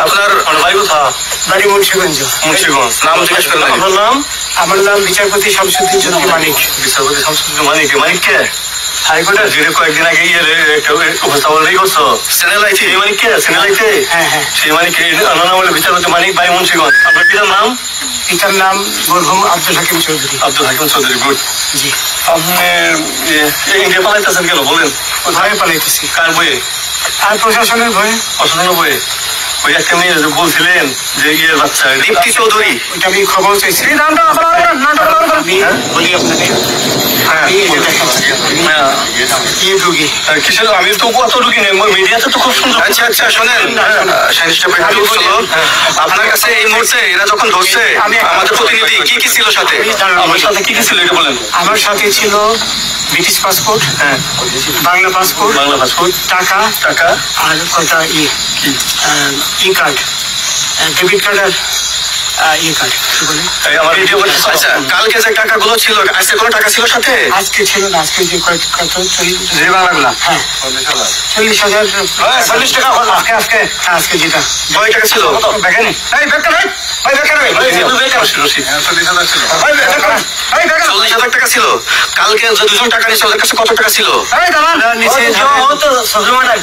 আপনার বাড়ি কোথা? বাড়ি মুন্সিগঞ্জ। মুন্সিগঞ্জ। নাম জিজ্ঞেস করেন। আপনার নাম? আমার নাম বিচারপতি শামসুদ্দিন চৌধুরী মানিক। বিচারপতি শামসুদ্দিন মানিক। মানিক কে? হাইকোর্টের যে কয়েকদিন আগে উপস্থাপন করছো চ্যানেলাইতে, সেই মানিক কে? চ্যানেলাইতে? হ্যাঁ হ্যাঁ, সেই মানিক নাম বলে বিচারপতি মানিক বাই মুন্সিগঞ্জ। আপনার পিতার নাম? পিতার নাম মরহুম আব্দুল হাকিম চৌধুরী। আব্দুল হাকিম চৌধুরী। গুড। জি। আপনি ইন্ডিয়া পালাইতেছেন কেন বলেন? ভয়ে পালাইতেছি। কার বইয়ে? আর প্রশাসনের ভয়ে। প্রশাসনের বইয়ে? ওই একটা মেয়ে বলছিলেন যে ইয়ের বাচ্চা দীপ্তি চৌধুরী, ওইটা আমি খবর চাইছি। আমি বলি আপনাকে, কিসের? আমি তো অত ঢুকি নেই, মিডিয়াতে তো খুব সুন্দর। আচ্ছা আচ্ছা শোনেন, আপনার কাছে এই মুহূর্তে এরা যখন ধরছে আমাদের প্রতিনিধি কি কি ছিল সাথে? আমার সাথে কি কি ছিল এটা বলেন। আমার সাথে ছিল ব্রিটিশ পাসপোর্ট, হ্যাঁ, বাংলা পাসপোর্ট, বাংলা পাসপোর্ট, টাকা, আর কয়টা ই কার্ড, ডেবিট কার্ড আর কার্ড। আচ্ছা, কালকে যে টাকাগুলো ছিল, আজকে কোনো টাকা ছিল সাথে? আজকে ছিল না। আজকে যে কত যে বাংলাগুলা, হ্যাঁ 40,000, 40 টাকা হল আজকে। আজকে যেটা কয় টাকা ছিল দেখেনি? এই বেকার ভাই, ভাই বেকার ভাই, 40,000 টাকা ছিল। কালকে যে দুজন টাকা নিয়েছে ওদের কাছে কত টাকা ছিল? এই দাঁড়ান, নিচে 60-70 লাখ।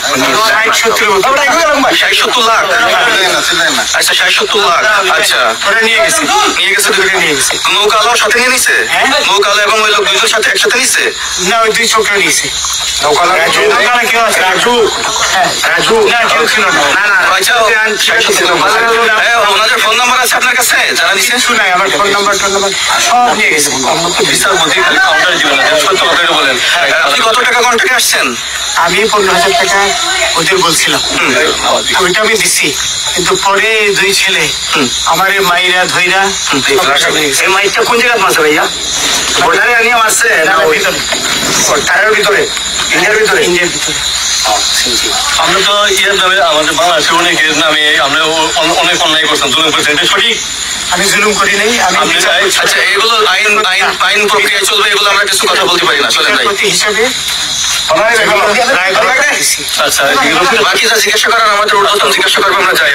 আচ্ছা 60-70 লাখ। আচ্ছা ওরা নিয়ে গেছে। দুটোকে নিয়ে গেছে। নৌকালাও সাথে নিয়ে নিছে? নৌকালা এবং ওই লোক দুইজন সাথে একসাথে নিছে? না, ওই দুই ছোকরা নিয়েছে। ওনাদের ফোন নাম্বার আছে আপনার কাছে? যারা নিচ্ছে শুনাই, আমার ফোন নাম্বার সব নিয়ে গেছে। বিচারপতি খালি কাউন্টারে দিবেন না, সত্য কথাটা বলেন। আপনি কত টাকা কন্ট্রাক্টে আসছেন? আমি 15,000 টাকা ওদের বলছিলাম, ওইটা আমি দিচ্ছি। কিন্তু পরে দুই ছেলে আমার মাইরা ধইরা। এই মাইকটা কোন জায়গায় মারছে ভাইয়া? বোর্ডারে আনিয়ে মারছে না টায়ারের ভিতরে? ইন্ডিয়ার ভিতরে? ইন্ডিয়ার ভিতরে। আমরা তো ইয়ের নামে, আমাদের বাংলাদেশের অনেকের নামে আমরা অনেক অন্যায় করছেন, জুলুম করছেন, এটা সঠিক? আমি জুলুম করি নাই। আচ্ছা, এগুলো আইন প্রক্রিয়ায় চলবে, এগুলো আমরা কিছু কথা বলতে পারি না। চলেন ভাই হিসাবে। আচ্ছা, বাকি যা জিজ্ঞাসা করার আমাদের জিজ্ঞাসা করবো, আমরা যাই।